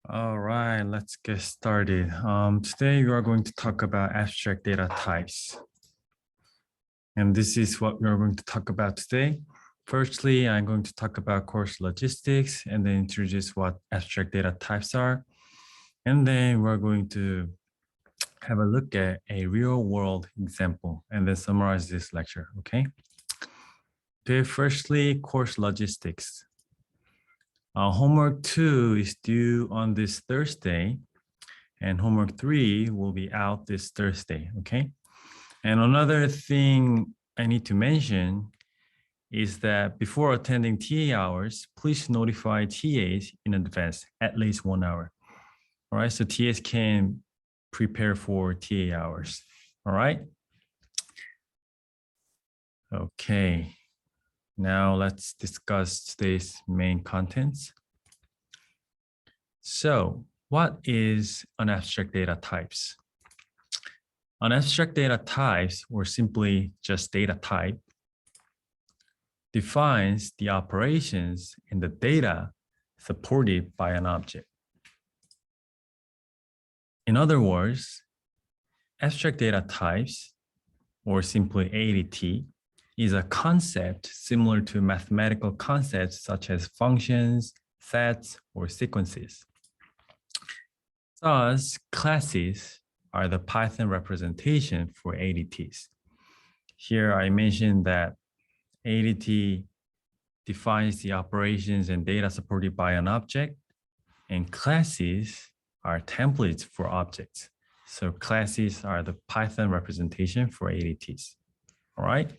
All right, let's get started. Today we are going to talk about abstract data types. And this is what we're going to talk about today. Firstly, I'm going to talk about course logistics and then introduce what abstract data types are. And then we're going to have a look at a real world example and then summarize this lecture, okay? Okay, firstly, course logistics. Homework 2 is due on this Thursday, and homework 3 will be out this Thursday, okay? And another thing I need to mention is that before attending TA hours, please notify TAs in advance, at least 1 hour. All right, so TAs can prepare for TA hours, all right? Okay, now let's discuss today's main contents. So what is an abstract data types? An abstract data types, or simply just data type, defines the operations in the data supported by an object. In other words, abstract data types, or simply ADT, is a concept similar to mathematical concepts such as functions, sets, or sequences. Thus, classes are the Python representation for ADTs. Here I mentioned that ADT defines the operations and data supported by an object, and classes are templates for objects. So classes are the Python representation for ADTs, all right?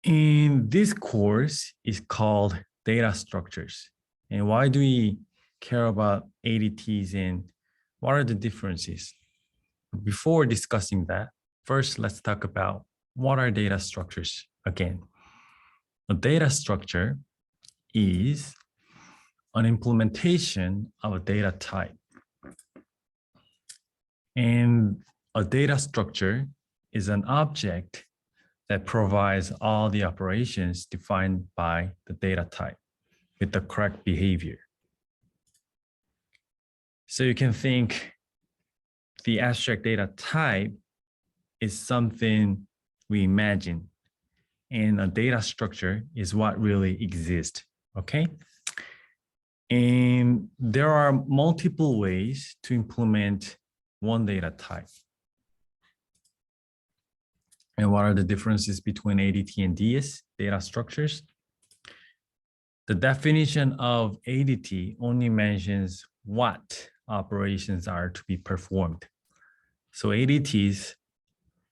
In this course is called data structures. And why do we care about ADTs and what are the differences? Before discussing that, first let's talk about what are data structures again. A data structure is an implementation of a data type. And a data structure is an object that provides all the operations defined by the data type with the correct behavior. So you can think the abstract data type is something we imagine, and a data structure is what really exists, okay? And there are multiple ways to implement one data type. And what are the differences between ADT and DS, data structures? The definition of ADT only mentions what operations are to be performed. So ADTs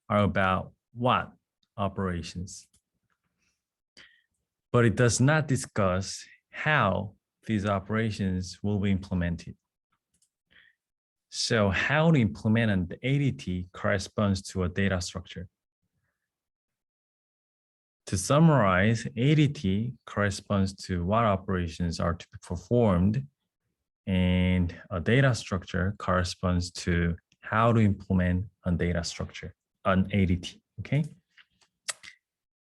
are about what operations. But it does not discuss how these operations will be implemented. So how to implement an ADT corresponds to a data structure. To summarize, ADT corresponds to what operations are to be performed, and a data structure corresponds to how to implement a data structure, an ADT, okay?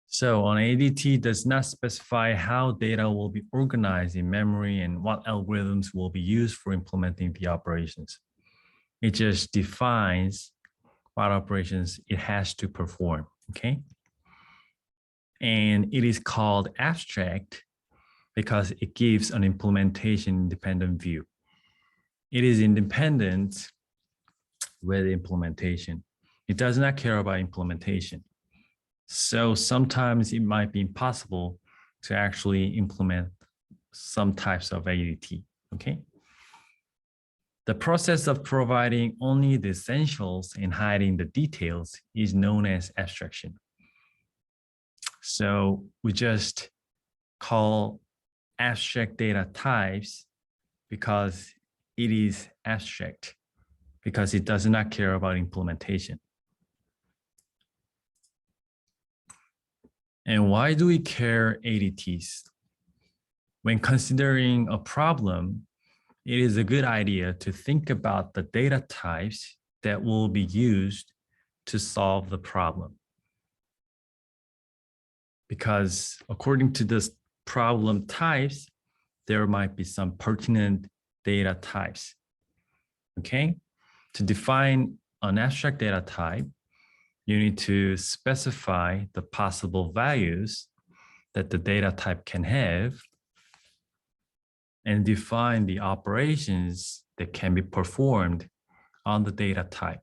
So an ADT does not specify how data will be organized in memory and what algorithms will be used for implementing the operations. It just defines what operations it has to perform, okay? And it is called abstract because it gives an implementation independent view. It is independent with implementation. It does not care about implementation. So sometimes it might be impossible to actually implement some types of ADT, okay? The process of providing only the essentials and hiding the details is known as abstraction. So we just call abstract data types because it is abstract, because it does not care about implementation. And why do we care ADTs? When considering a problem, it is a good idea to think about the data types that will be used to solve the problem. Because according to this problem types, there might be some pertinent data types. Okay, to define an abstract data type, you need to specify the possible values that the data type can have and define the operations that can be performed on the data type.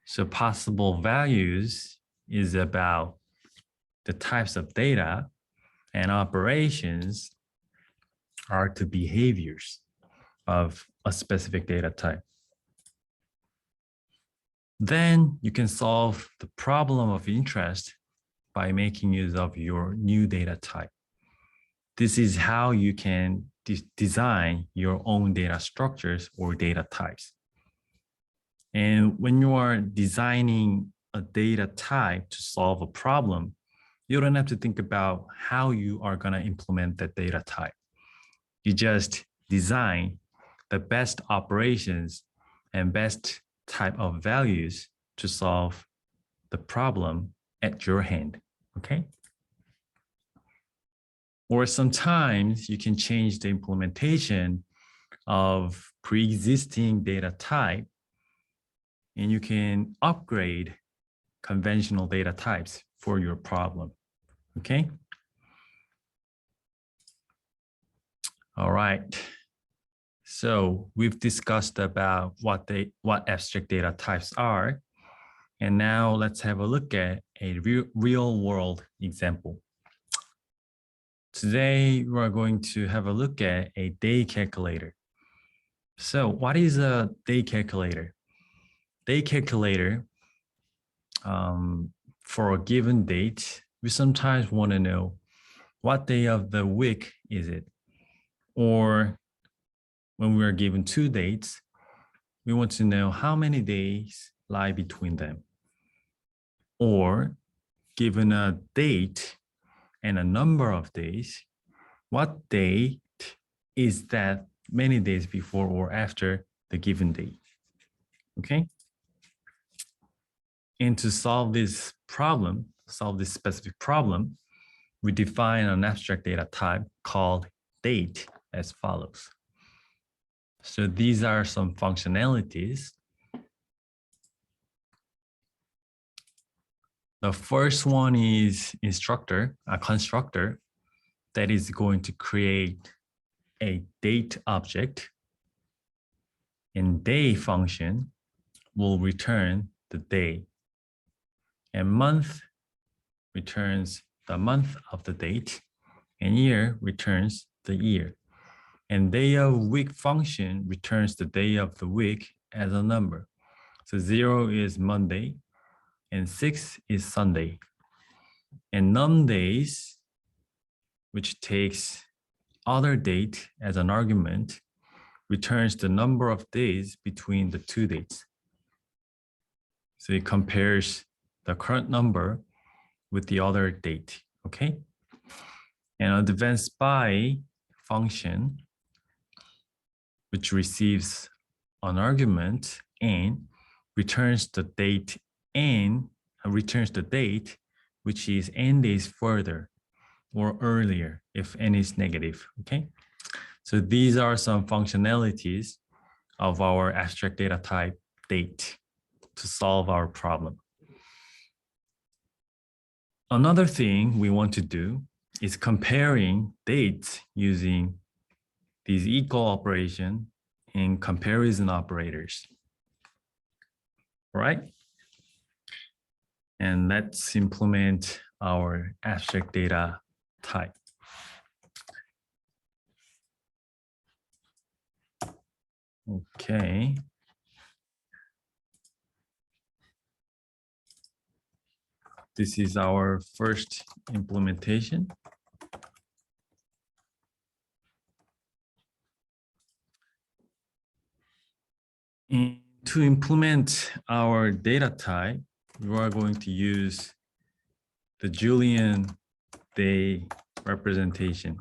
So possible values is about the types of data, and operations are the behaviors of a specific data type. Then you can solve the problem of interest by making use of your new data type. This is how you can design your own data structures or data types. And when you are designing a data type to solve a problem, you don't have to think about how you are going to implement that data type. You just design the best operations and best type of values to solve the problem at your hand, okay? Or sometimes you can change the implementation of pre-existing data type, and you can upgrade conventional data types for your problem, okay? All right. So we've discussed about what abstract data types are. And now let's have a look at a real world example. Today, we're going to have a look at a day calculator. So what is a day calculator? Day calculator, for a given date, we sometimes want to know what day of the week is it? Or when we are given 2 dates, we want to know how many days lie between them. Or given a date and a number of days, what date is that many days before or after the given date? Okay. And to solve this problem, solve this specific problem, we define an abstract data type called date as follows. So these are some functionalities. The first one is instructor, a constructor that is going to create a date object, and day function will return the day, and month returns the month of the date, and year returns the year. And day of week function returns the day of the week as a number. So 0 is Monday and 6 is Sunday. And num days, which takes other date as an argument, returns the number of days between the 2 dates. So it compares the current number with the other date, okay? And advanced by function, which receives an argument and returns the date which is n days further or earlier if n is negative, okay? So these are some functionalities of our abstract data type date to solve our problem. Another thing we want to do is comparing dates using these equal operation and comparison operators. All right? And let's implement our abstract data type. Okay. This is our first implementation. And to implement our data type, we are going to use the Julian day representation.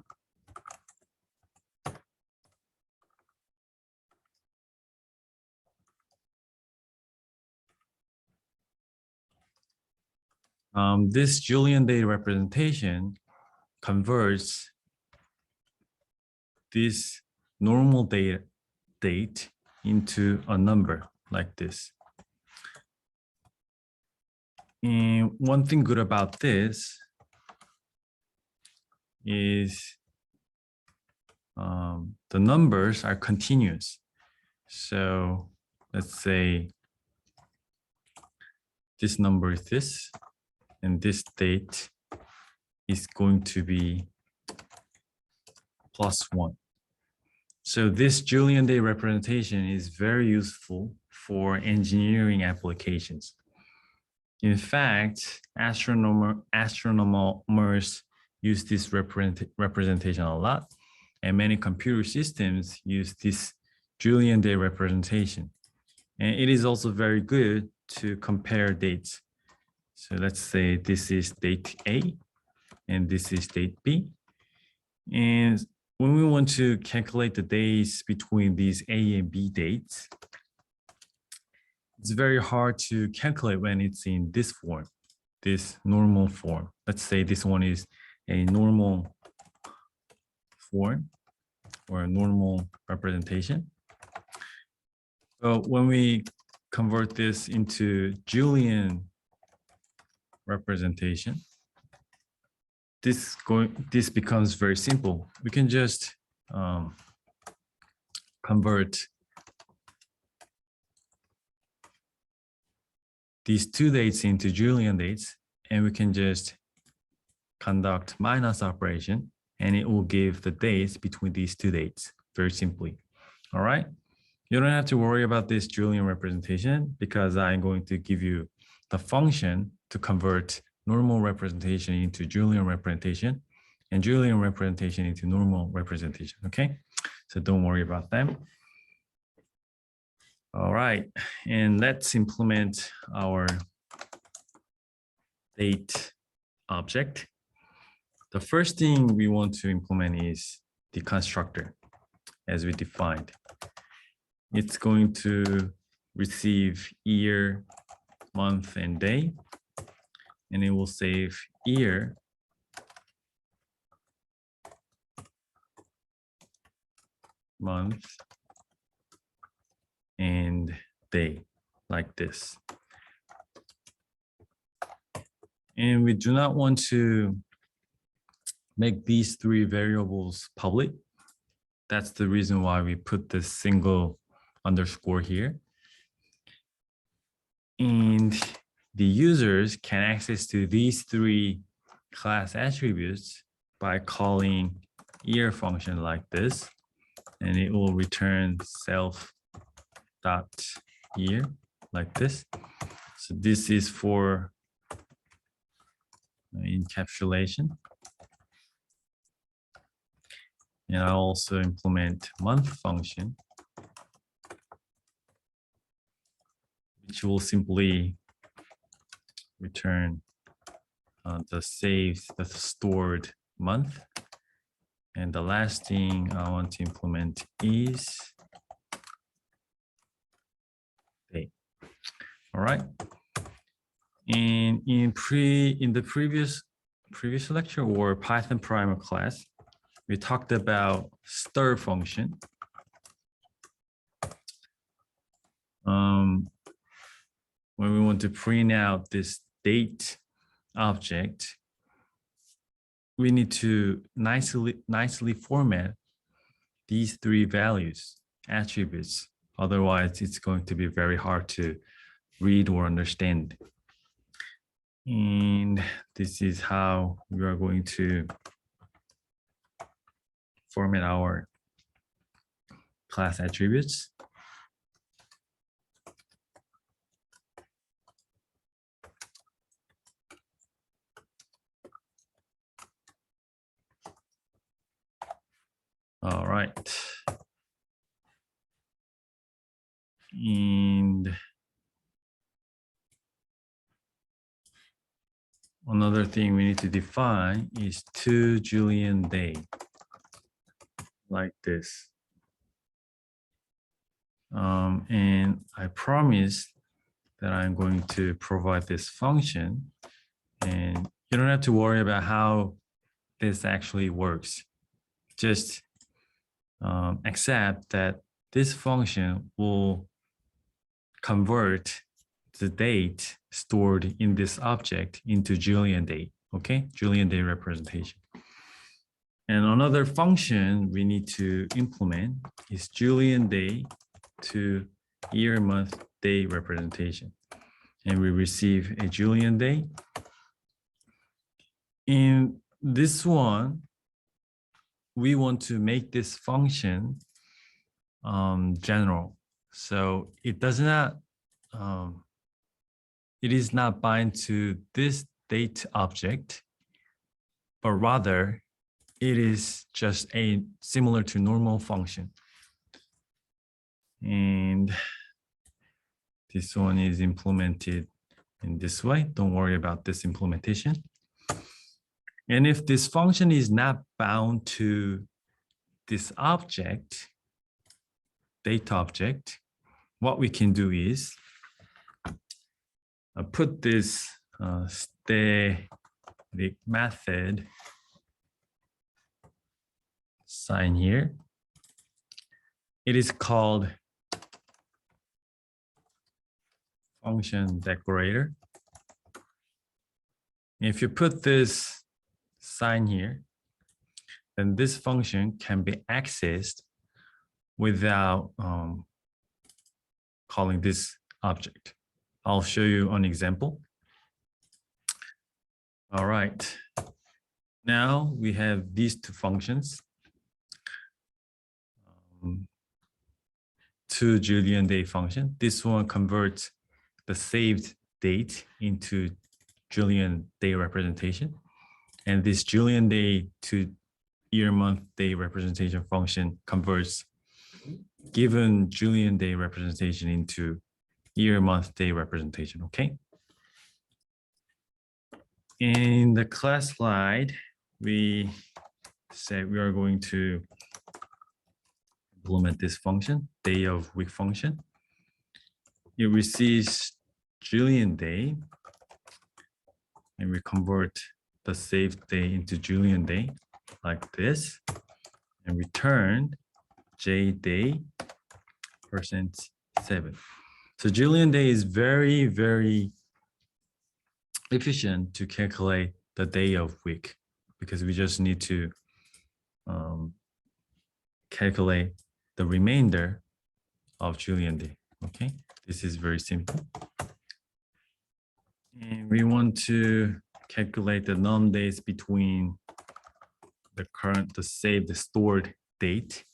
This Julian day representation converts this normal date into a number like this. And one thing good about this is the numbers are continuous. So let's say this number is this, and this date is going to be +1. So this Julian day representation is very useful for engineering applications. In fact, astronomers use this representation a lot, and many computer systems use this Julian day representation. And it is also very good to compare dates. So let's say this is date A, and this is date B. And when we want to calculate the days between these A and B dates, it's very hard to calculate when it's in this form, this normal form. Let's say this one is a normal form or a normal representation. But when we convert this into Julian representation, this becomes very simple. We can just convert these two dates into Julian dates, and we can just conduct minus operation, and it will give the dates between these two dates very simply. All right. You don't have to worry about this Julian representation because I'm going to give you the function to convert normal representation into Julian representation and Julian representation into normal representation. Okay, so don't worry about them. All right, and let's implement our date object. The first thing we want to implement is the constructor as we defined. It's going to receive year, month, and day, and it will save year, month, and day like this. And we do not want to make these three variables public. That's the reason why we put this single underscore here. And the users can access to these three class attributes by calling year function like this, and it will return self.year like this. So this is for encapsulation. And I'll also implement month function, which will simply return the stored month. And the last thing I want to implement is day. All right. And in the previous lecture or Python primer class, we talked about stir function. When we want to print out this date object, we need to nicely format these three values, attributes. Otherwise, it's going to be very hard to read or understand. And this is how we are going to format our class attributes. All right. And another thing we need to define is to Julian day, like this. And I promise that I'm going to provide this function, and you don't have to worry about how this actually works. Just except that this function will convert the date stored in this object into Julian date, okay? Julian date representation. And another function we need to implement is Julian day to year, month, day representation. And we receive a Julian day. In this one, we want to make this function general. So it does not, it is not bind to this date object, but rather it is just a similar to normal function. And this one is implemented in this way. Don't worry about this implementation. And if this function is not bound to this object, date object, what we can do is put this static method sign here. It is called function decorator. If you put this sign here, then this function can be accessed without calling this object. I'll show you an example. All right. Now we have these two functions. Two Julian day function. This one converts the saved date into Julian day representation. And this Julian day to year, month, day representation function converts given Julian day representation into year, month, day representation, okay? In the class slide, we said we are going to implement this function, day of week function. It receives Julian day, and we convert the saved day into Julian day like this, and return J day %7. So Julian day is very, very efficient to calculate the day of week because we just need to calculate the remainder of Julian day. Okay, this is very simple. And we want to calculate the num days between the current, the saved, the stored date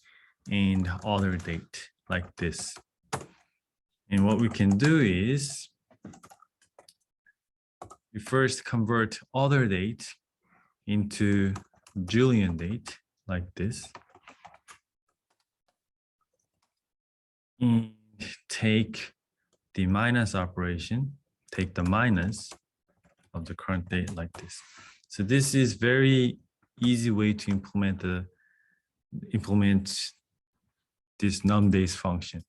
and other date like this. And what we can do is we first convert other date into Julian date like this. And take the minus operation, take the minus of the current date like this. So this is very easy way to implement this num days function.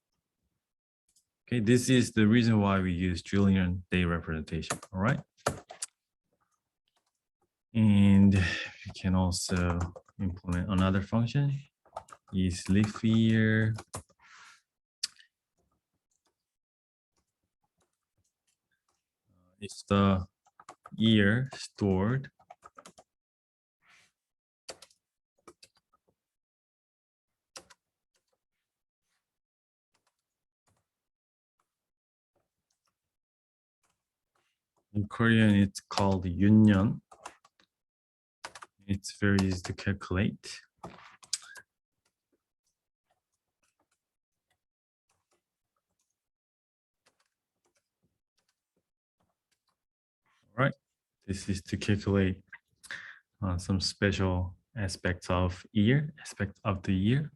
Okay, this is the reason why we use Julian day representation. All right. And we can also implement another function, is leaf year. It's the year stored. In Korean, it's called Yunyeon. It's very easy to calculate. All right, this is to calculate some special aspects of the year.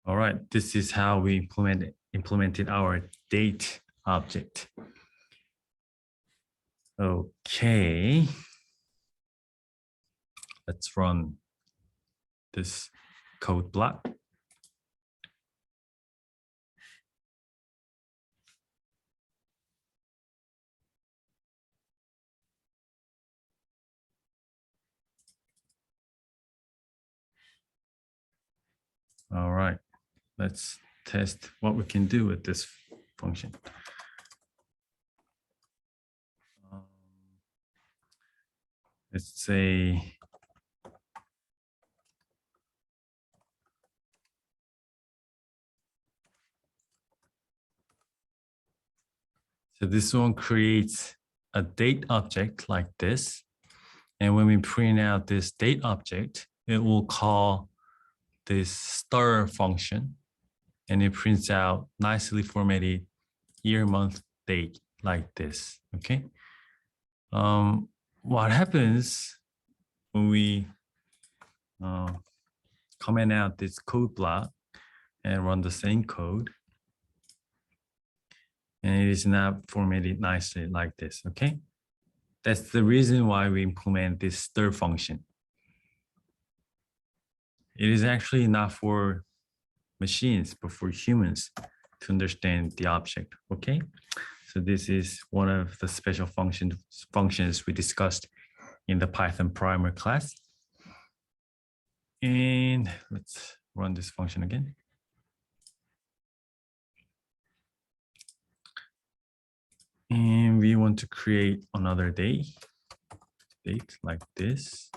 All right, this is how we implemented our date object. Okay, let's run this code block. All right, let's test what we can do with this function. Let's say so this one creates a date object like this. And when we print out this date object, it will call this star function, and it prints out nicely formatted year, month, date like this. Okay. What happens when we comment out this code block and run the same code, and it is not formatted nicely like this. Okay. That's the reason why we implement this stir function. It is actually not for machines, but for humans to understand the object, okay? So this is one of the special functions we discussed in the Python primer class. And let's run this function again. And we want to create another date like this.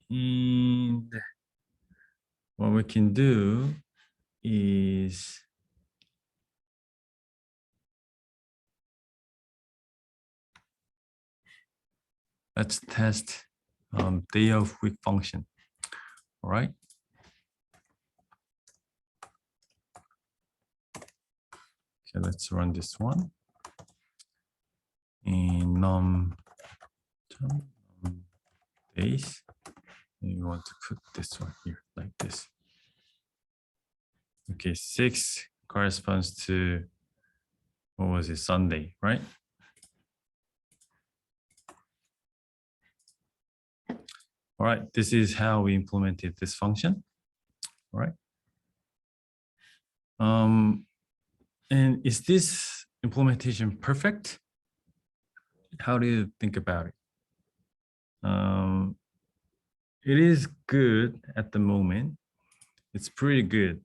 And what we can do is let's test day of week function. All right. Okay, let's run this one. And days. And you want to put this one here like this. Okay, 6 corresponds to, what was it, Sunday, right? All right, this is how we implemented this function. All right. And is this implementation perfect? How do you think about it? It is good at the moment. It's pretty good.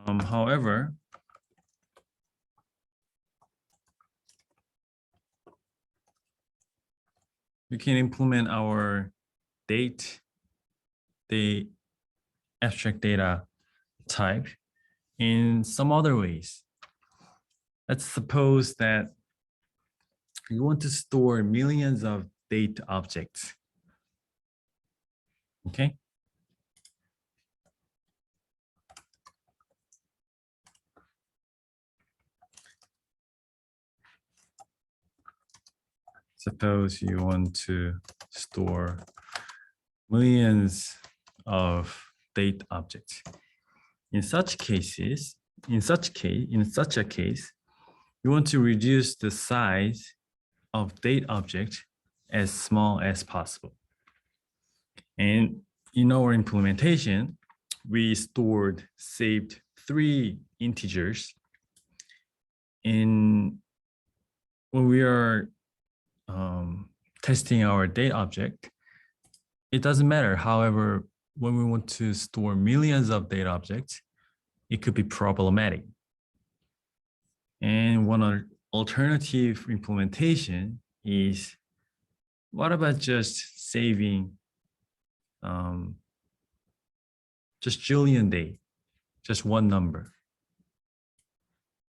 However, we can implement our date, the abstract data type in some other ways. Let's suppose that you want to store millions of date objects. Okay. Suppose you want to store millions of date objects. In such a case, you want to reduce the size of date object as small as possible. And in our implementation, we saved 3 integers. When we are testing our date object, it doesn't matter. However, when we want to store millions of data objects, it could be problematic. And one alternative implementation is, what about just saving just Julian day, just one number?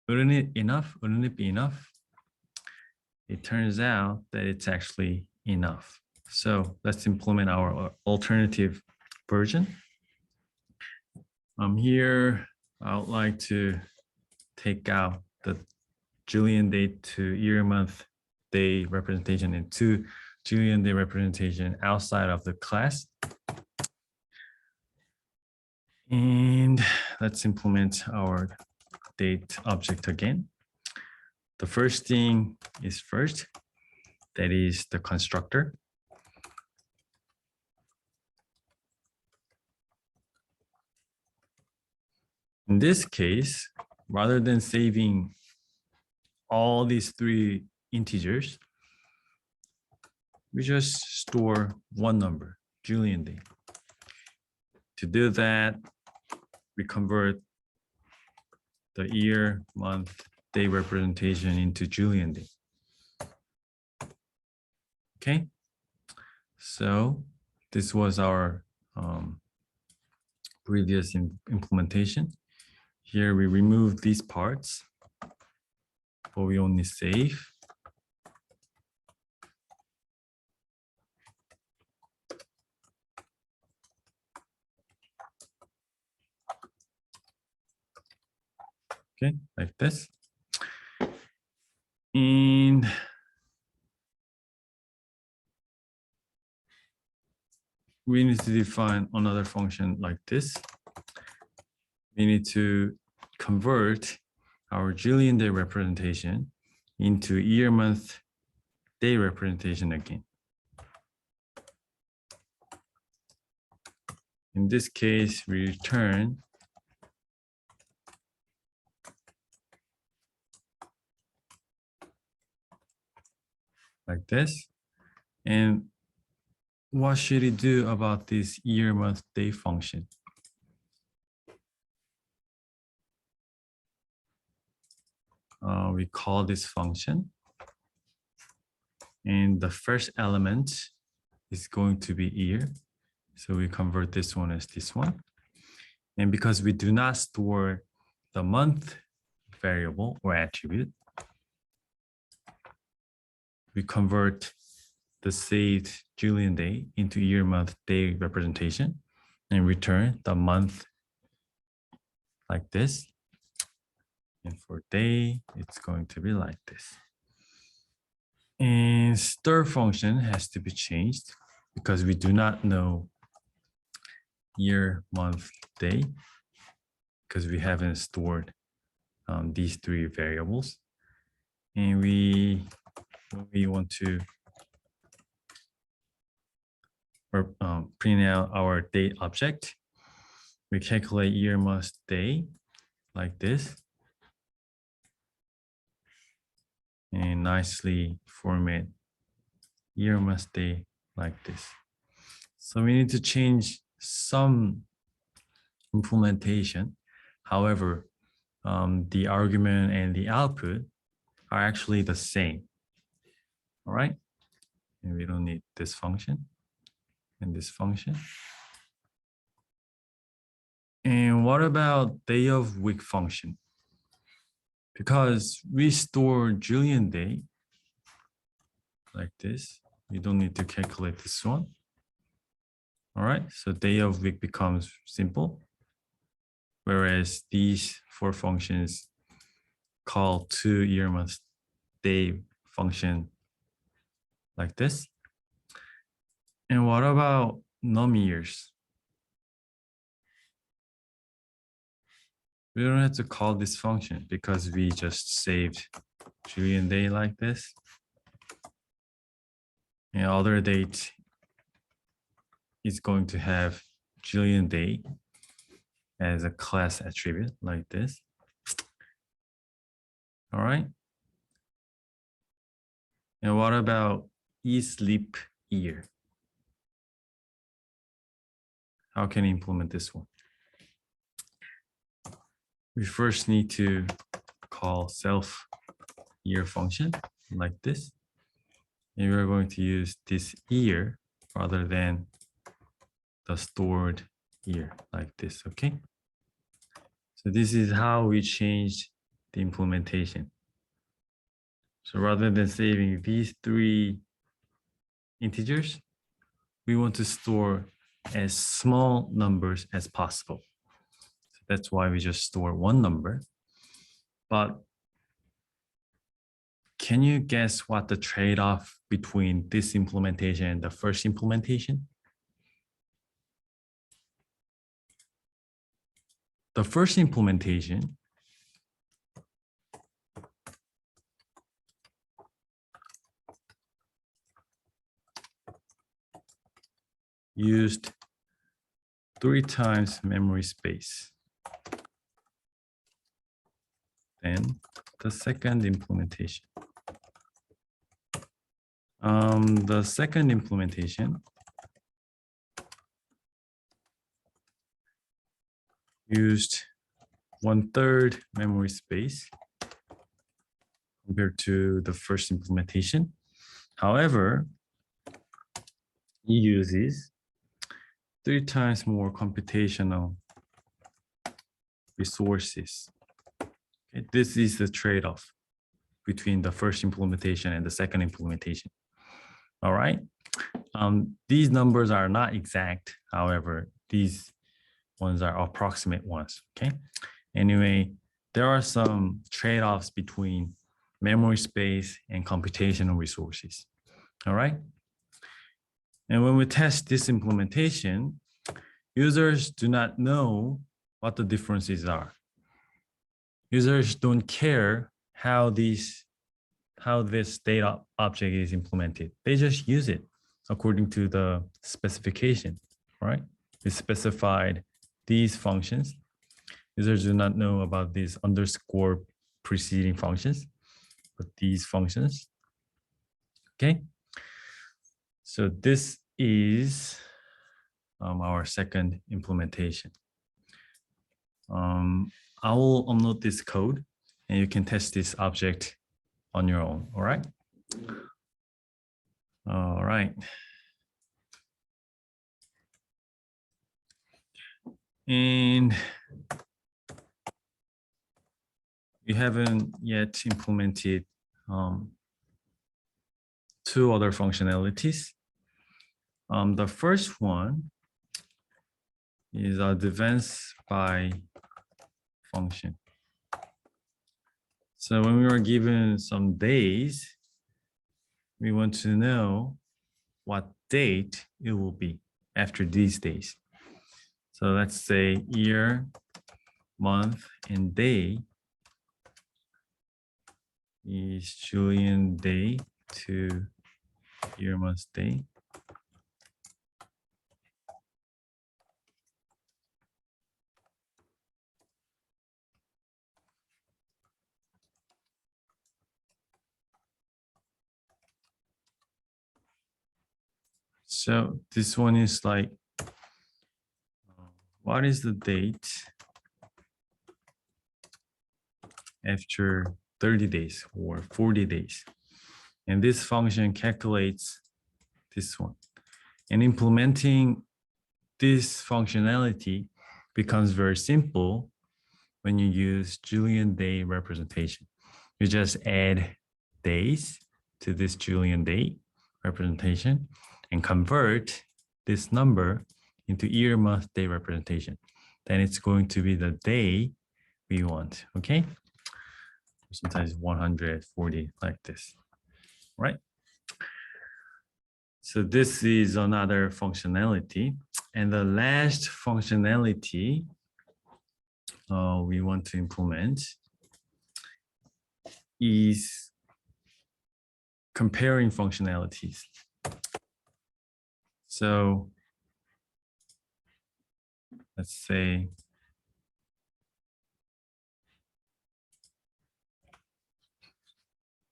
Wouldn't it be enough? It turns out that it's actually enough. So let's implement our alternative version. Here, I would like to take out the Julian day to year, month, day representation and 2 Julian day representation outside of the class. And let's implement our date object again. The first thing is first, that is the constructor. In this case, rather than saving all these 3 integers, we just store one number, Julian day. To do that, we convert the year, month, day representation into Julian day. Okay, so this was our previous implementation. Here we remove these parts, but we only save. Okay, like this. And we need to define another function like this. We need to convert our Julian day representation into year, month, day representation again. In this case, we return like this. And what should it do about this year, month, day function? We call this function. And the first element is going to be year. So we convert this one as this one. And because we do not store the month variable or attribute, we convert the saved Julian day into year, month, day representation and return the month like this. And for day, it's going to be like this. And stir function has to be changed because we do not know year, month, day, because we haven't stored these three variables. And we want to print out our date object. We calculate year, month, day like this. And nicely format year, month, day like this. So we need to change some implementation. However, the argument and the output are actually the same. All right. And we don't need this function and this function. And what about day of week function? Because we store Julian day like this, you don't need to calculate this one. All right, so day of week becomes simple, whereas these four functions call to year, month, day function like this. And what about num years? We don't have to call this function because we just saved Julian day like this. And other date is going to have Julian day as a class attribute like this. All right. And what about leap year? How can you implement this one? We first need to call self year function like this. And we're going to use this year rather than the stored year like this, okay? So this is how we changed the implementation. So rather than saving these three integers, we want to store as small numbers as possible. So that's why we just store one number. But can you guess what the trade-off between this implementation and the first implementation? The first implementation used 3 times memory space. Then the second implementation The second implementation used 1/3 memory space compared to the first implementation. However, it uses 3 times more computational resources. Okay, this is the trade-off between the first implementation and the second implementation. All right. These numbers are not exact. However, these ones are approximate ones. Okay. Anyway, there are some trade-offs between memory space and computational resources. All right. And when we test this implementation, users do not know what the differences are. Users don't care how this data object is implemented. They just use it according to the specification, right? We specified these functions. Users do not know about these underscore preceding functions, but these functions. Okay. So this is our second implementation. I will upload this code and you can test this object on your own. All right. All right. And we haven't yet implemented 2 other functionalities. The first one is a advance by function. So when we are given some days, we want to know what date it will be after these days. So let's say year, month, and day is Julian day to year, month, day. So this one is like, what is the date after 30 days or 40 days? And this function calculates this one. And implementing this functionality becomes very simple when you use Julian day representation. You just add days to this Julian day representation and convert this number into year, month, day representation. Then it's going to be the day we want, okay? Sometimes 140 like this, right? So this is another functionality. And the last functionality we want to implement is comparing functionalities. So let's say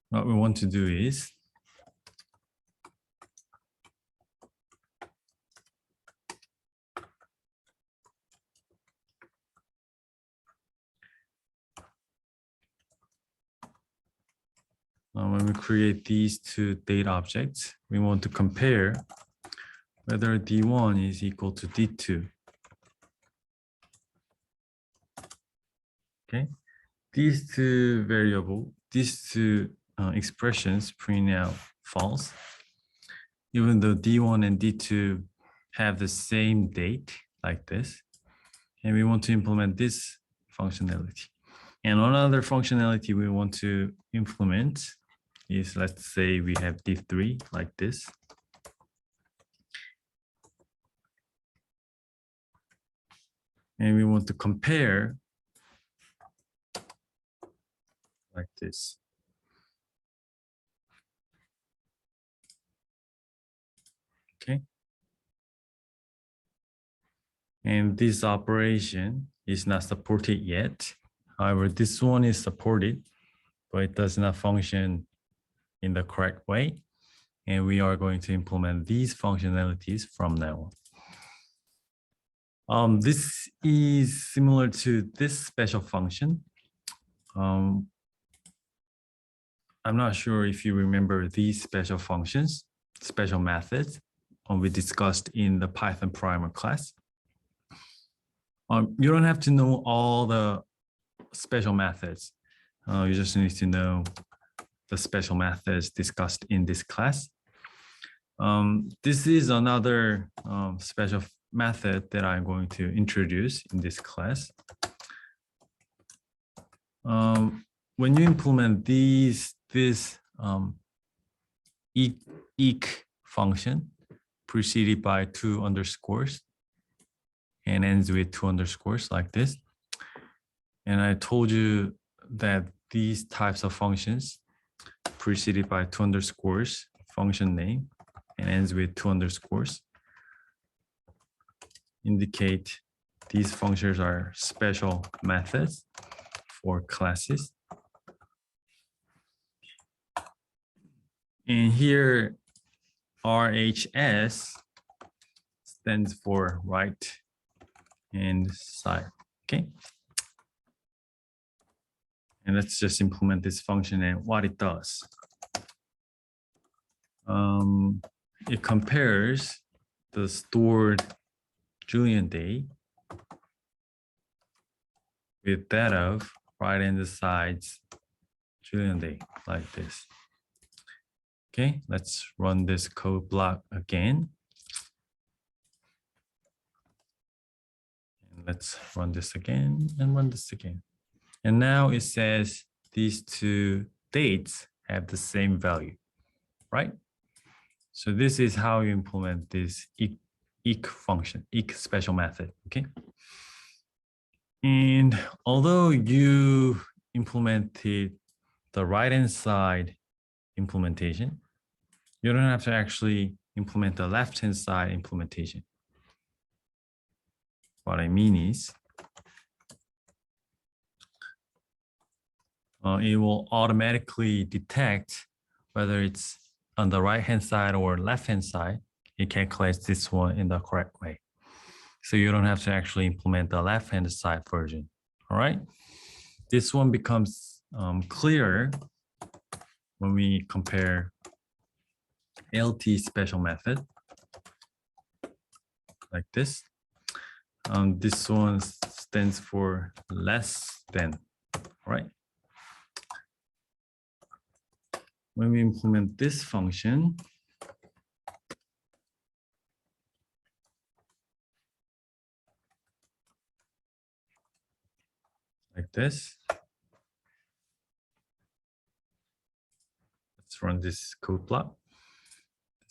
what we want to do is when we create these 2 data objects, we want to compare whether D1 is equal to D2. Okay, these 2 variables, these 2 expressions print out false, even though D1 and D2 have the same date like this. And we want to implement this functionality. And another functionality we want to implement is, let's say we have D3 like this. And we want to compare like this. Okay. And this operation is not supported yet. However, this one is supported, but it does not function in the correct way. and we are going to implement these functionalities from now on. This is similar to this special function. I'm not sure if you remember these special functions, special methods we discussed in the Python primer class. You don't have to know all the special methods. You just need to know the special methods discussed in this class. This is another special method that I'm going to introduce in this class. When you implement this eq function preceded by 2 underscores and ends with 2 underscores like this, and I told you that these types of functions preceded by 2 underscores, function name, and ends with 2 underscores, indicate these functions are special methods for classes. And here, RHS stands for right hand side, okay? And let's just implement this function and what it does. It compares the stored Julian day with that of right-hand side's Julian day, like this. Okay, let's run this code block again. And let's run this again and run this again. And now it says these 2 dates have the same value, right? So this is how you implement this eq function, eq special method, okay? And although you implemented the right-hand side implementation, you don't have to actually implement the left-hand side implementation. What I mean is, it will automatically detect whether it's on the right-hand side or left-hand side. It calculates this one in the correct way. So you don't have to actually implement the left-hand side version, all right? This one becomes clearer when we compare LT special method, like this. This one stands for less than, right? When we implement this function, like this. Let's run this code block.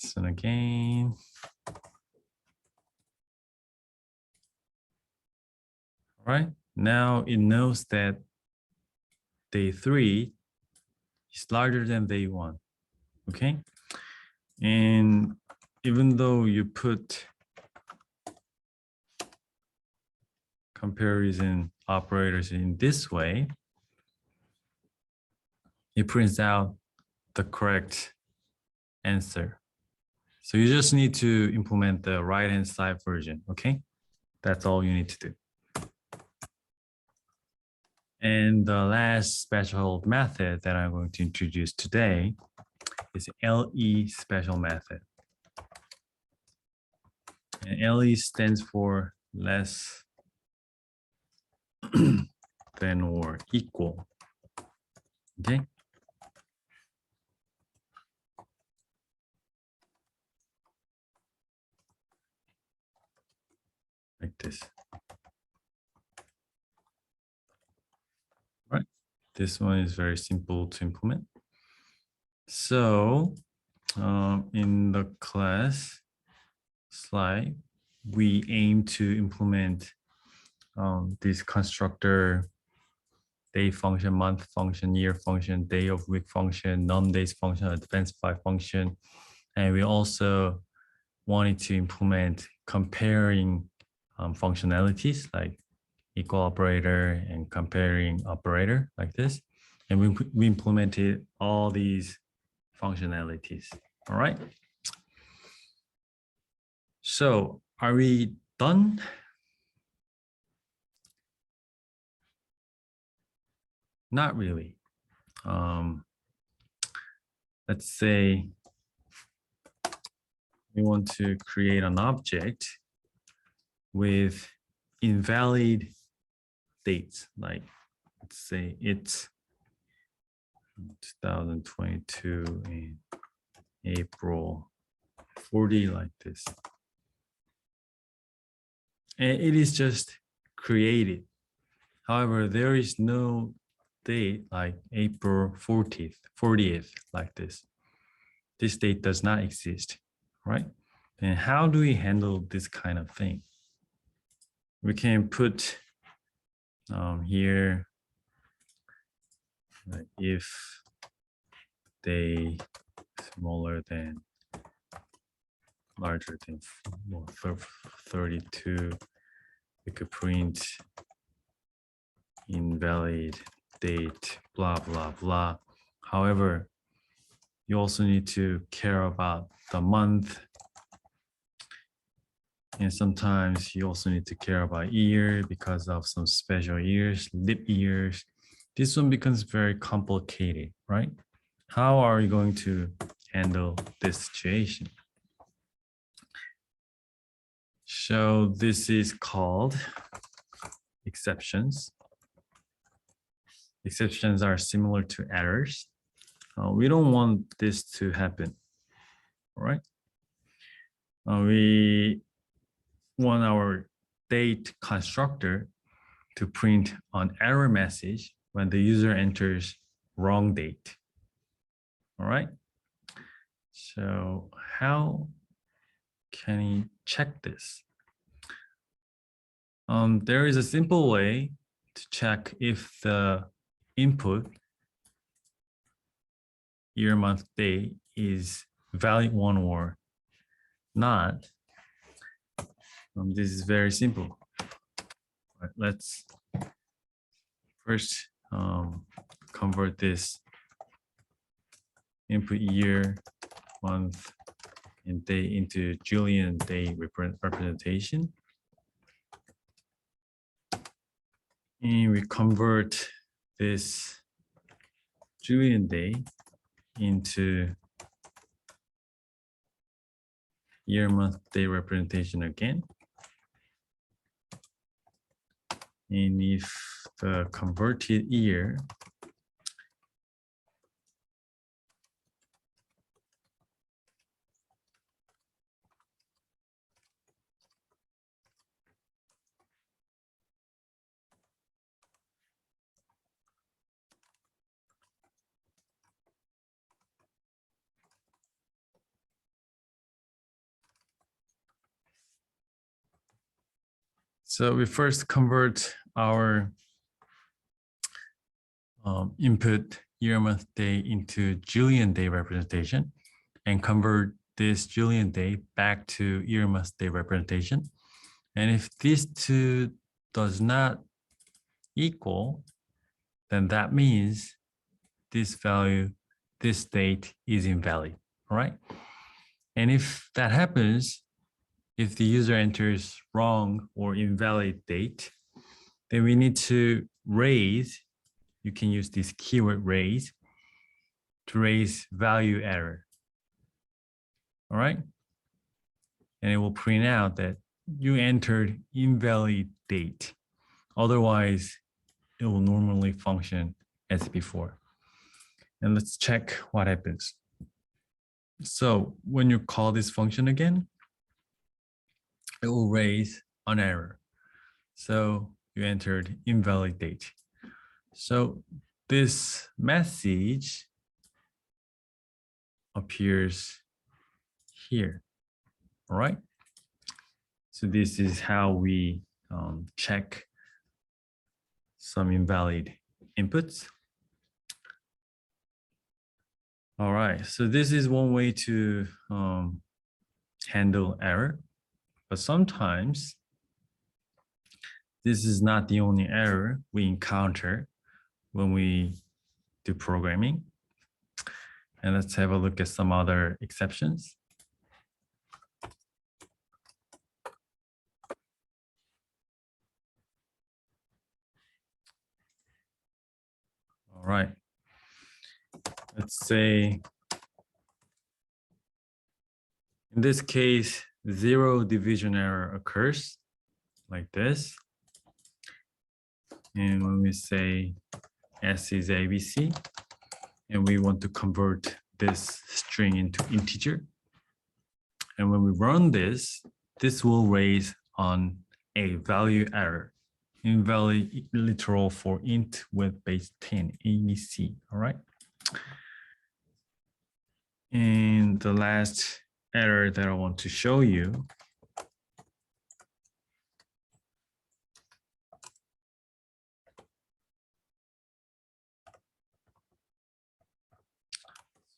This one again. All right, now it knows that day 3 is larger than day 1, okay? And even though you put comparison operators in this way, it prints out the correct answer. So you just need to implement the right-hand side version, okay? That's all you need to do. And the last special method that I'm going to introduce today is LE special method. And LE stands for less than or equal, okay? Like this. Right. This one is very simple to implement. So in the class slide, we aim to implement this constructor, day function, month function, year function, day of week function, num-days function, advanced-by function. And we also wanted to implement comparing functionalities like equal operator and comparing operator like this. And we implemented all these functionalities All right. So are we done? Not really. Let's say we want to create an object with invalid dates, like let's say it's 2022 in April 40, like this. And it is just created. However, there is no date like April 40th, like this. This date does not exist, right? And how do we handle this kind of thing? We can put here, if they smaller than, larger than 32, we could print invalid date, blah, blah, blah. However, you also need to care about the month. And sometimes you also need to care about year because of some special years, leap years. This one becomes very complicated, right? How are you going to handle this situation? So this is called exceptions. Exceptions are similar to errors. We don't want this to happen, all right? We want our date constructor to print an error message when the user enters wrong date, all right? So how can he check this? There is a simple way to check if the input year, month, day is valid one or not. This is very simple. Right, let's first convert this input year, month, and day into Julian day representation. And we convert this Julian day into year, month, day representation again. And if the converted year so we first convert our input year, month, day into Julian day representation and convert this Julian day back to year, month, day representation. And if these two does not equal, then that means this value, this date is invalid, all right? And if that happens, if the user enters wrong or invalid date, then we need to raise, you can use this keyword raise to raise value error, all right? And it will print out that you entered invalid date. Otherwise, it will normally function as before. And let's check what happens. So when you call this function again, it will raise an error. So you entered invalid date. So this message appears here, all right? So this is how we check some invalid inputs. All right, so this is one way to handle error, but sometimes this is not the only error we encounter when we do programming. And let's have a look at some other exceptions. All right. Let's say, in this case, 0 division error occurs like this. And when we say S is ABC, and we want to convert this string into integer. And when we run this, this will raise on a value error, invalid literal for int with base 10, ABC, all right? And the last error that I want to show you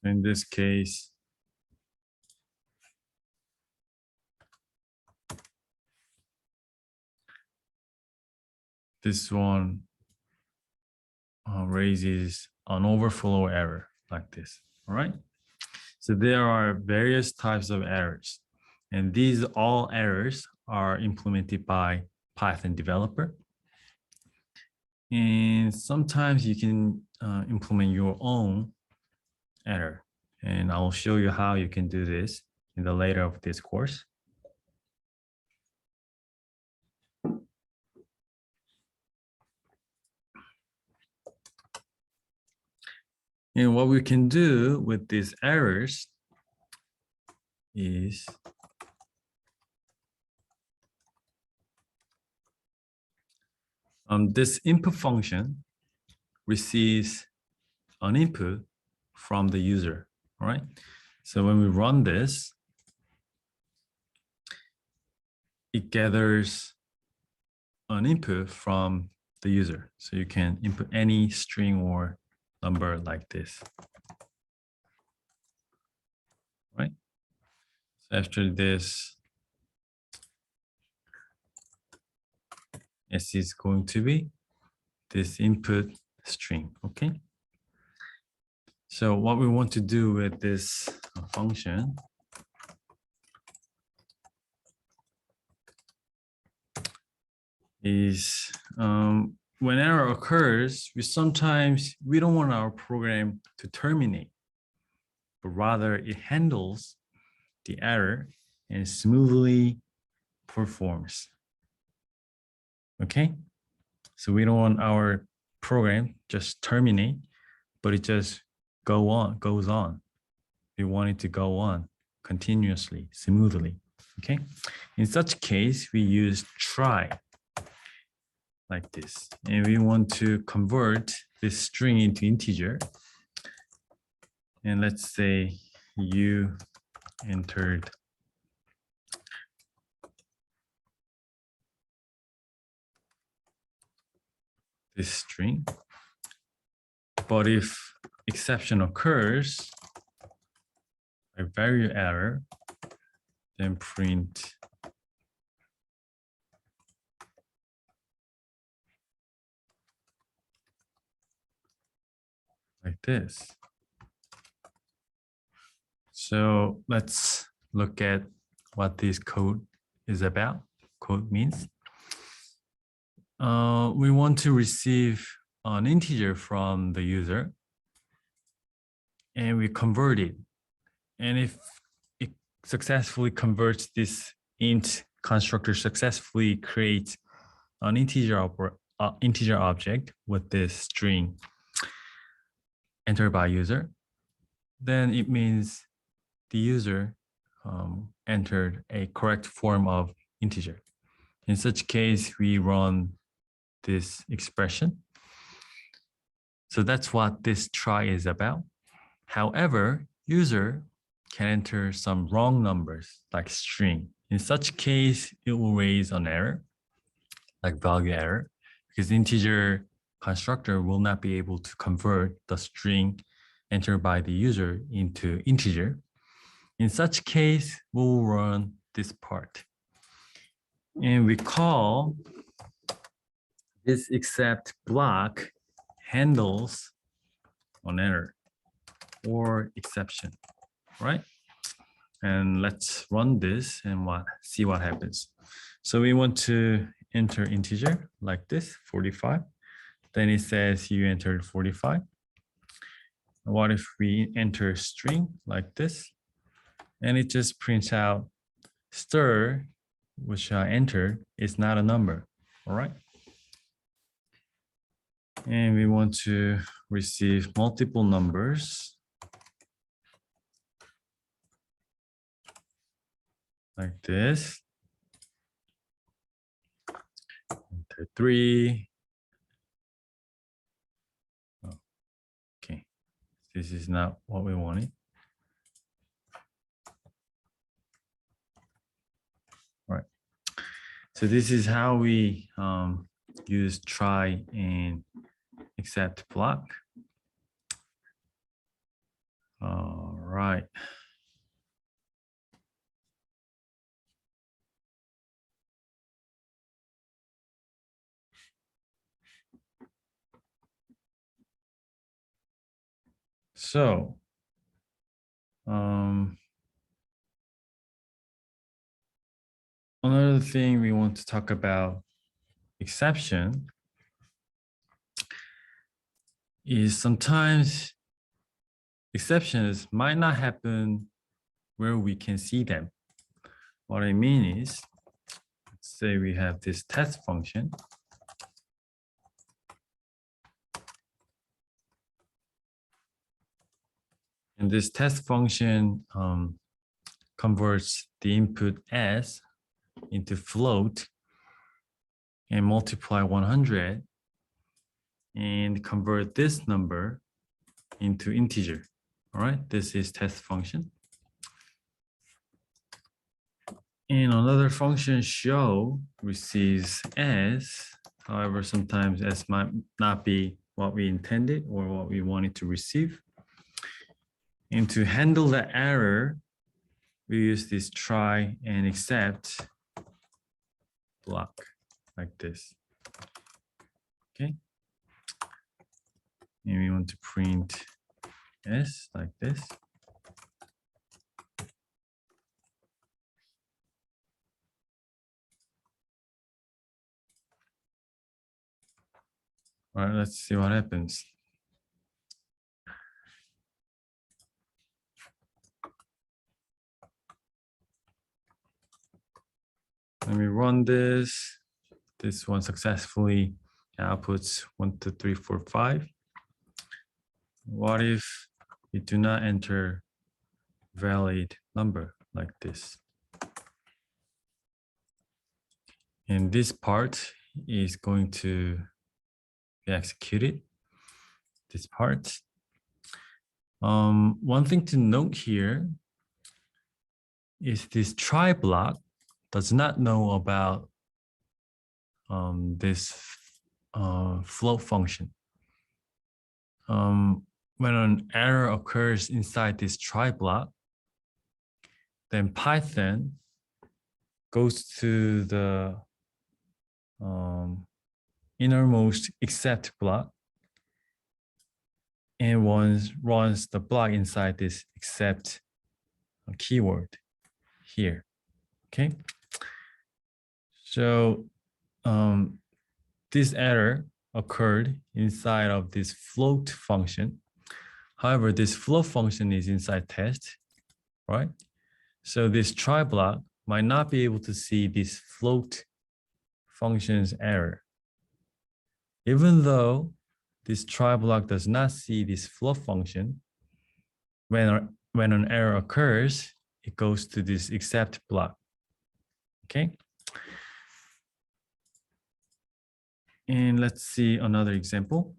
in this case, this one raises an overflow error like this, all right? So there are various types of errors, and these all errors are implemented by Python developer. And sometimes you can implement your own error, and I'll show you how you can do this in the later of this course. And what we can do with these errors is this input function receives an input from the user, all right? So when we run this, it gathers an input from the user. So you can input any string or number like this, right? So after this, S is going to be this input string, okay? So what we want to do with this function is when error occurs, we don't want our program to terminate, but rather it handles the error and smoothly performs. Okay, so we don't want our program just terminate, but it just goes on. We want it to go on continuously, smoothly. Okay, in such case, we use try like this, and we want to convert this string into integer. And let's say you entered this string, but if exception occurs, a value error, then print like this. So let's look at what this code is about. Code means we want to receive an integer from the user, and we convert it. And if it successfully converts this int constructor, successfully creates an integer object with this string entered by user, then it means the user entered a correct form of integer. In such case, we run this expression. So that's what this try is about. However, user can enter some wrong numbers like string. In such case, it will raise an error, like value error, because integer constructor will not be able to convert the string entered by the user into integer. In such case, we'll run this part. And we call this except block handles an error. or exception, right? And let's run this and see what happens. So we want to enter integer like this, 45. Then it says you entered 45. What if we enter string like this? And it just prints out stir, which I entered, is not a number, all right? And we want to receive multiple numbers like this. Enter 3. Okay, this is not what we wanted. All right. So this is how we use try and except block. All right. So another thing we want to talk about exception is sometimes exceptions might not happen where we can see them. What I mean is, let's say we have this test function. And this test function converts the input s into float and multiply 100 and convert this number into integer. All right, this is test function. And another function show receives s. However, sometimes s might not be what we intended or what we wanted to receive. And to handle the error, we use this try and except block like this. Okay. And we want to print s like this. All right, let's see what happens. Let me run this. This one successfully outputs 1, 2, 3, 4, 5. What if we do not enter valid number like this? And this part is going to be executed. This part. One thing to note here is this try block does not know about this float function. When an error occurs inside this try block, then Python goes to the innermost except block and runs the block inside this except keyword here. Okay. So this error occurred inside of this float function. However, this float function is inside test, right? So this try block might not be able to see this float function's error. Even though this try block does not see this float function, when an error occurs, it goes to this except block. Okay. And let's see another example.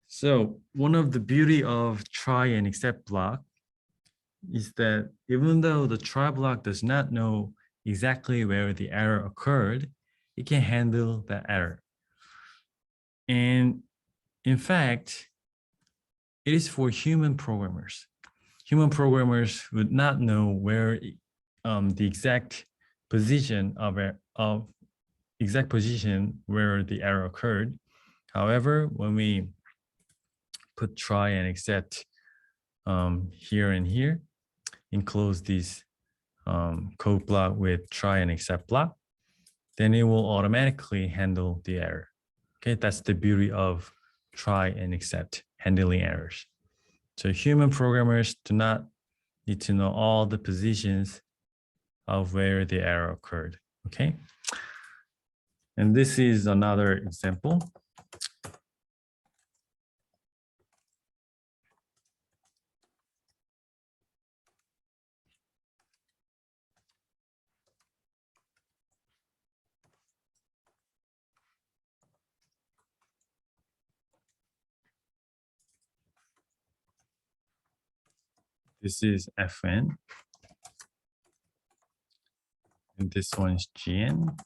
So one of the beauty of try and except block is that even though the try block does not know exactly where the error occurred, it can handle the error. And in fact, it is for human programmers. Human programmers would not know where the exact position of exact position where the error occurred. However, when we put try and except here and here, enclose this code block with try and except block, then it will automatically handle the error. Okay, that's the beauty of try and except, handling errors. So human programmers do not need to know all the positions of where the error occurred. Okay, and this is another example. This is Fn, and this one is Gn.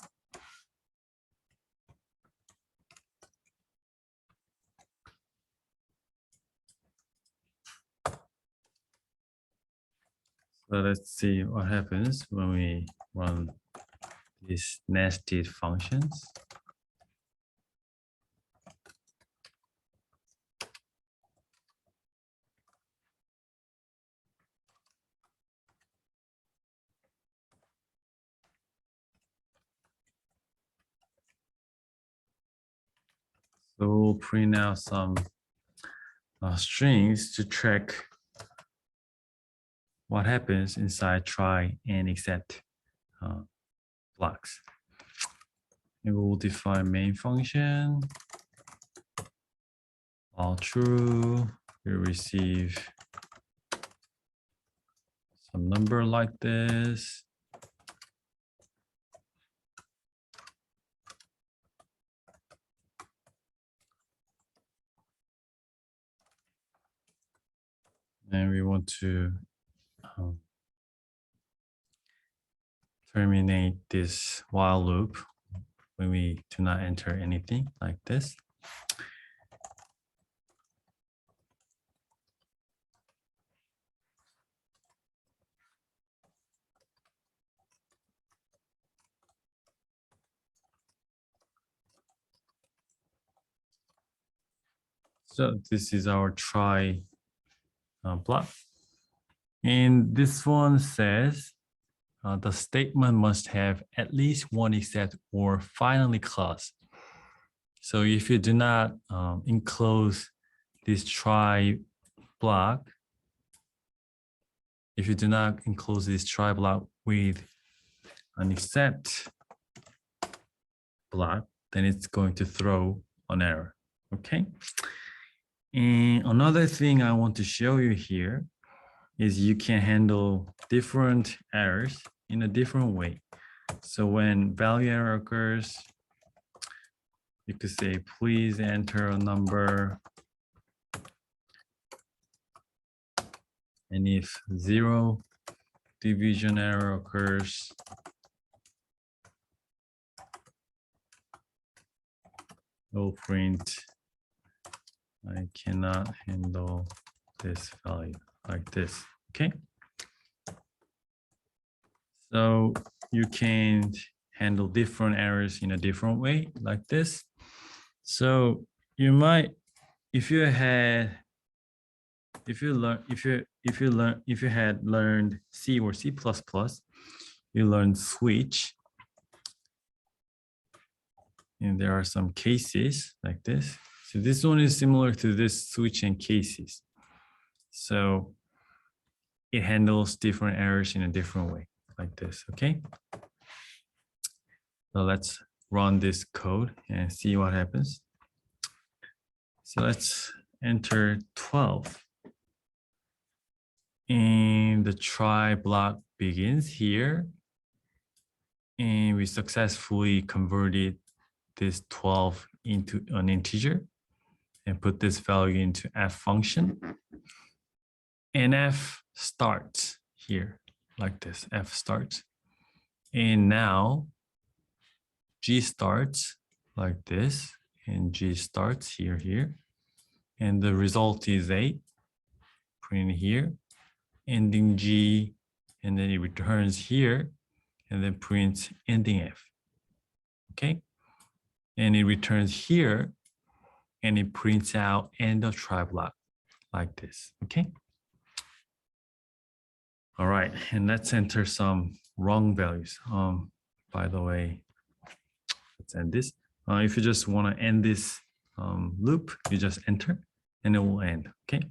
So let's see what happens when we run these nested functions. So we'll print out some strings to track what happens inside try and except blocks. And we will define main function. All true, we receive some number like this. And we want to terminate this while loop when we do not enter anything like this. So this is our try block. And this one says the statement must have at least one except or finally clause. So if you do not enclose this try block, if you do not enclose this try block with an except block, then it's going to throw an error. Okay. And another thing I want to show you here is you can handle different errors in a different way. So when value error occurs, you could say, please enter a number. And if 0 division error occurs, we'll print, I cannot handle this value, like this, okay? So you can handle different errors in a different way, like this. So you might, if you had learned C or C++, you learned switch. And there are some cases like this. So this one is similar to this switch and cases. So it handles different errors in a different way, like this, okay? So let's run this code and see what happens. So let's enter 12. And the try block begins here. And we successfully converted this 12 into an integer and put this value into f function. And f starts here, like this, f starts. And now g starts like this, and g starts here. And the result is 8, print here, ending g, and then it returns here, and then prints ending f, okay? And it returns here, and it prints out end of try block. like this, okay? All right, and let's enter some wrong values. By the way, let's end this. If you just want to end this loop, you just enter and it will end, okay?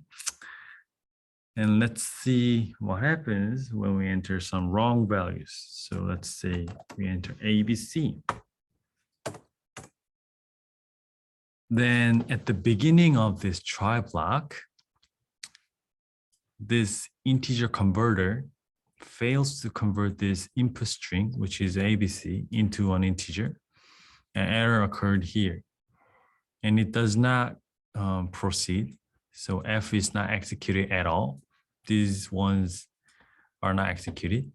And let's see what happens when we enter some wrong values. So let's say we enter ABC. Then at the beginning of this try block, this integer converter fails to convert this input string, which is ABC, into an integer. An error occurred here, and it does not proceed. So F is not executed at all. These ones are not executed.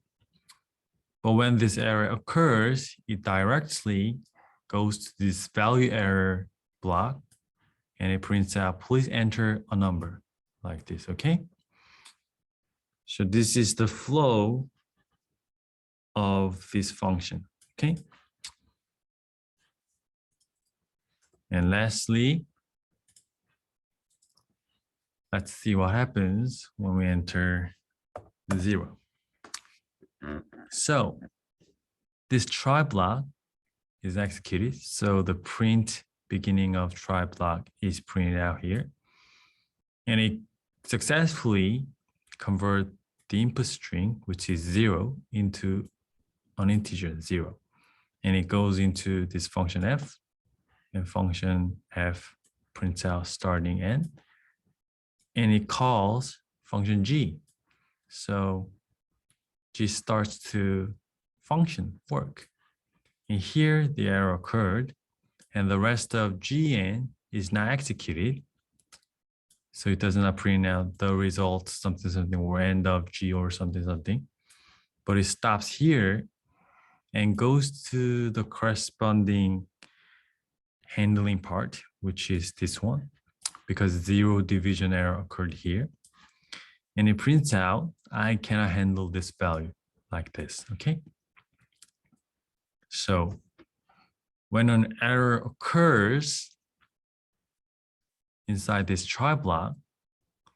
But when this error occurs, it directly goes to this value error block, and it prints out, please enter a number like this, okay? So this is the flow of this function, okay? And lastly, let's see what happens when we enter 0. So this try block is executed. So the print beginning of try block is printed out here. And it successfully converts the input string, which is 0, into an integer 0. And it goes into this function f, and function f prints out starting n. And it calls function g. So g starts to function, work. And here the error occurred, and the rest of gn is not executed. So it does not print out the result, something, something, or end of g or something, something. But it stops here and goes to the corresponding handling part, which is this one, because 0 division error occurred here. And it prints out, I cannot handle this value like this, okay? So when an error occurs inside this try block,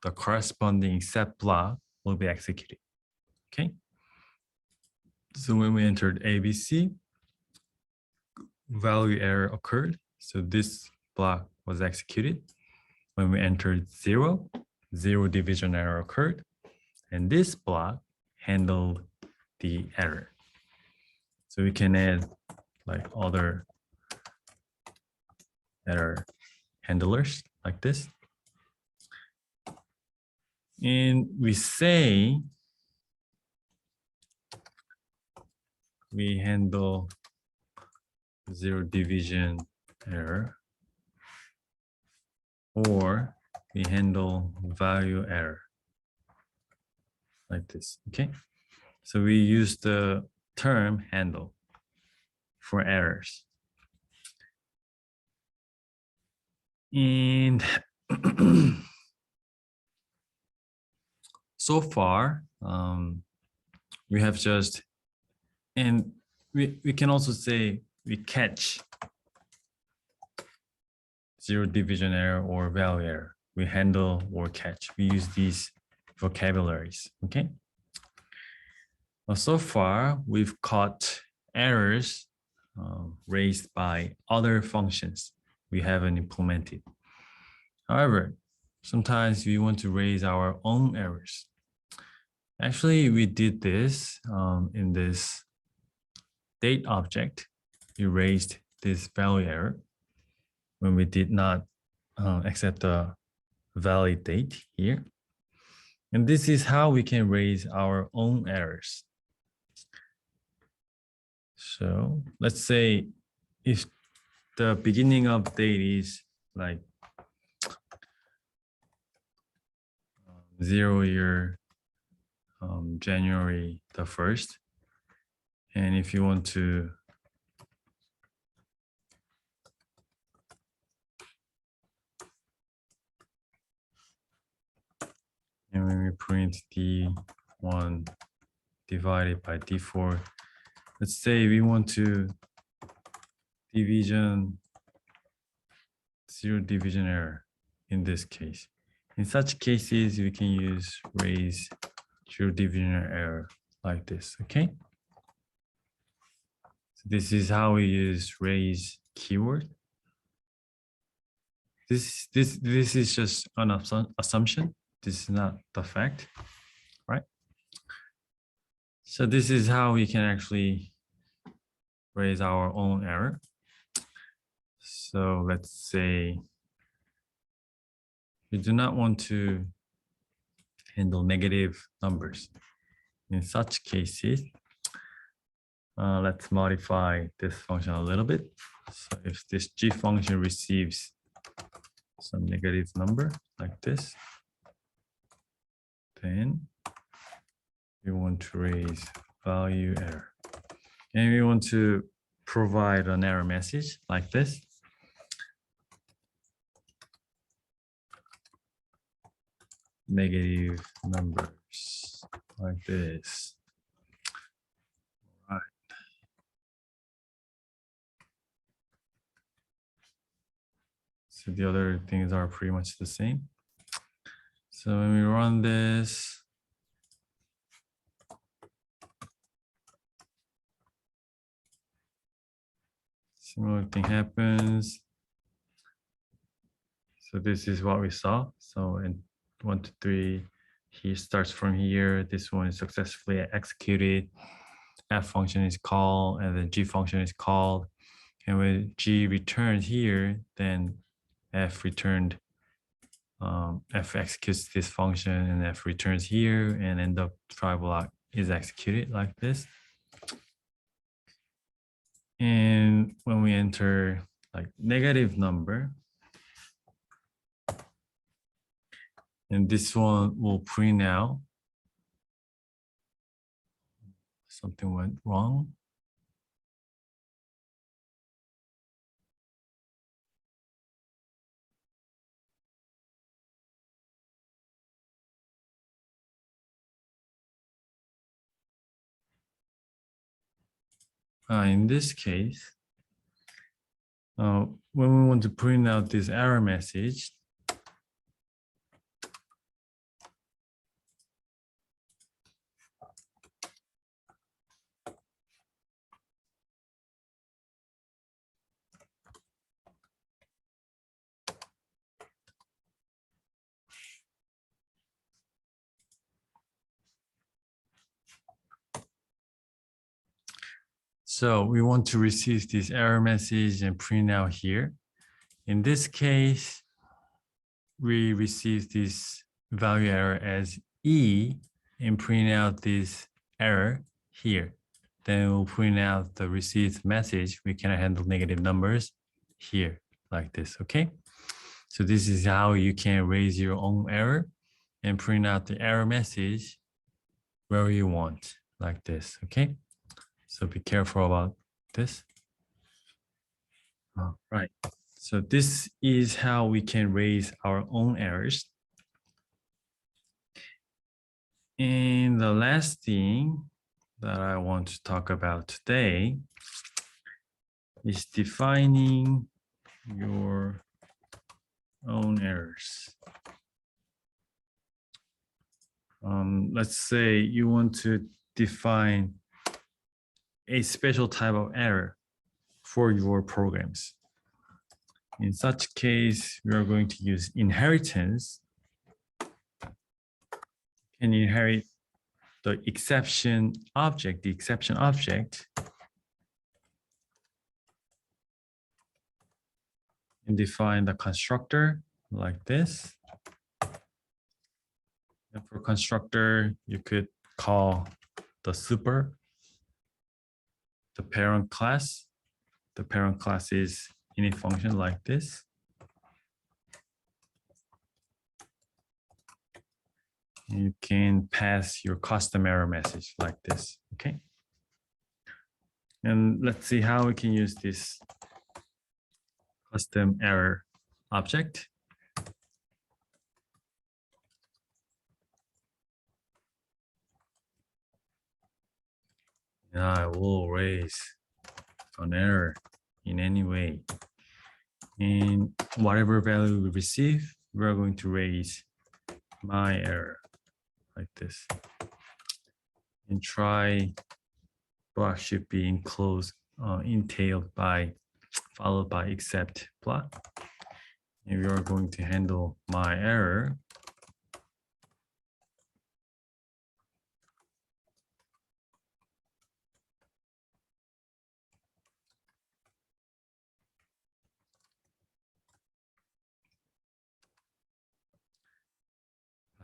the corresponding except block will be executed, okay? So when we entered ABC, value error occurred. So this block was executed. When we entered 0, 0 division error occurred. And this block handled the error. So we can add like other error handlers like this. And we say we handle 0 division error, or we handle value error like this, okay? So we use the term handle for errors. And so far, we have just, and we can also say we catch 0 division error or value error. We handle or catch. We use these vocabularies, okay? Well, so far, we've caught errors raised by other functions we haven't implemented. However, sometimes we want to raise our own errors. Actually, we did this in this date object. We raised this value error when we did not accept the valid date here. And this is how we can raise our own errors. So let's say if the beginning of date is like 0 year January the 1st, and if you want to and when we print D1 divided by D4, let's say we want to division 0 division error in this case. In such cases, we can use raise zero division error like this, okay? So this is how we use raise keyword. This is just an assumption. This is not the fact, right? So this is how we can actually raise our own error. So let's say we do not want to handle negative numbers. In such cases, let's modify this function a little bit. So if this g function receives some negative number like this, then we want to raise value error. And we want to provide an error message like this. Negative numbers like this. All right. So the other things are pretty much the same. So when we run this, similar thing happens. So this is what we saw. So in 1, 2, 3, he starts from here. This one is successfully executed. F function is called, and then G function is called. And when G returned here, then F returned. F executes this function, and F returns here, and end up try block is executed like this. And when we enter like negative number, and this one will print out something went wrong. In this case, when we want to print out this error message, so we want to receive this error message and print out here. In this case, we receive this value error as E and print out this error here. Then we'll print out the received message. We can handle negative numbers here like this, okay? So this is how you can raise your own error and print out the error message where you want like this, okay? So be careful about this. All right. So this is how we can raise our own errors. And the last thing that I want to talk about today is defining your own errors. Let's say you want to define a special type of error for your programs. In such case, we are going to use inheritance and inherit the exception object, and define the constructor like this. And for constructor, you could call the super, the parent class. The parent class is init function like this. You can pass your custom error message like this, okay? And let's see how we can use this custom error object. And I will raise an error in any way. And whatever value we receive, we're going to raise my error like this. And try block should be enclosed, entailed by, followed by except block. And we are going to handle my error.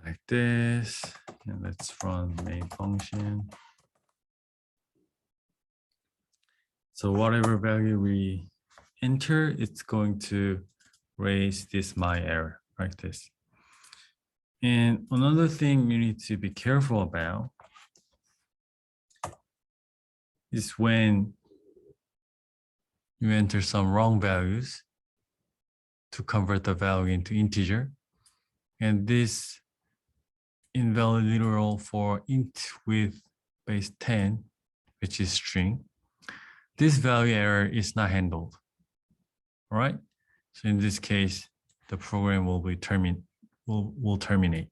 Like this, and let's run main function. So whatever value we enter, it's going to raise this my error like this. And another thing you need to be careful about is when you enter some wrong values to convert the value into integer. And this invalid literal for int with base 10, which is string, this value error is not handled. All right. So in this case, the program will be will terminate.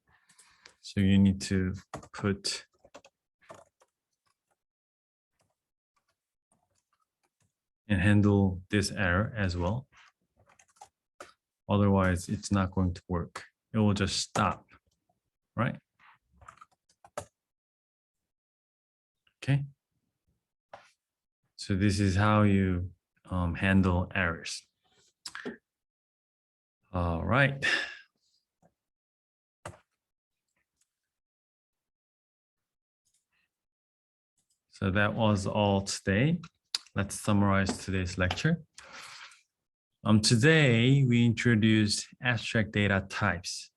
So you need to put and handle this error as well. Otherwise, it's not going to work. It will just stop, right? Okay. So this is how you handle errors. All right. So that was all today. Let's summarize today's lecture. Today, we introduced abstract data types.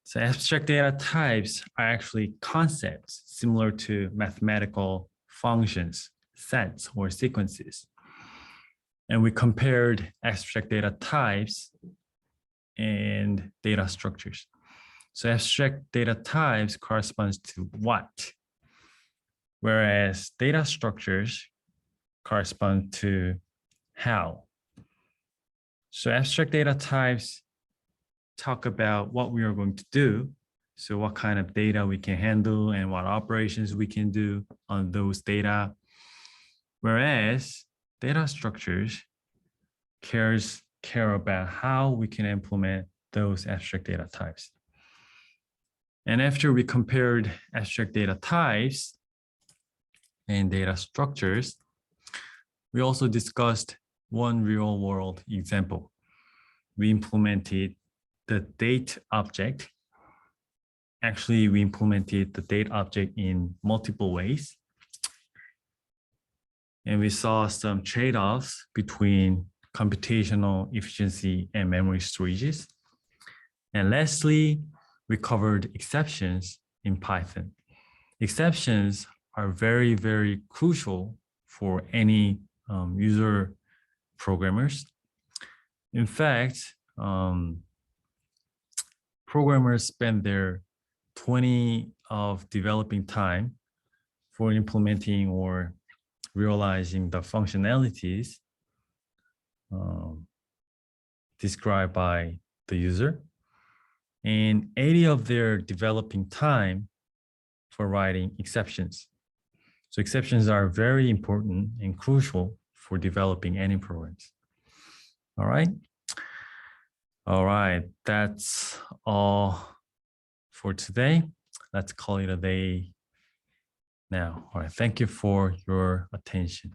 So abstract data types are actually concepts similar to mathematical functions, sets, or sequences. And we compared abstract data types and data structures. So abstract data types corresponds to what, whereas data structures correspond to how. So abstract data types talk about what we are going to do. So what kind of data we can handle and what operations we can do on those data. Whereas data structures care about how we can implement those abstract data types. And after we compared abstract data types and data structures, we also discussed one real world example. We implemented the date object. Actually, we implemented the date object in multiple ways. And we saw some trade-offs between computational efficiency and memory storages. And lastly, we covered exceptions in Python. Exceptions are very, very crucial for any user programmers. In fact, programmers spend their 20 of developing time for implementing or realizing the functionalities described by the user, and 80 of their developing time for writing exceptions. So exceptions are very important and crucial for developing any programs. All right. All right, that's all for today. Let's call it a day now. All right, thank you for your attention.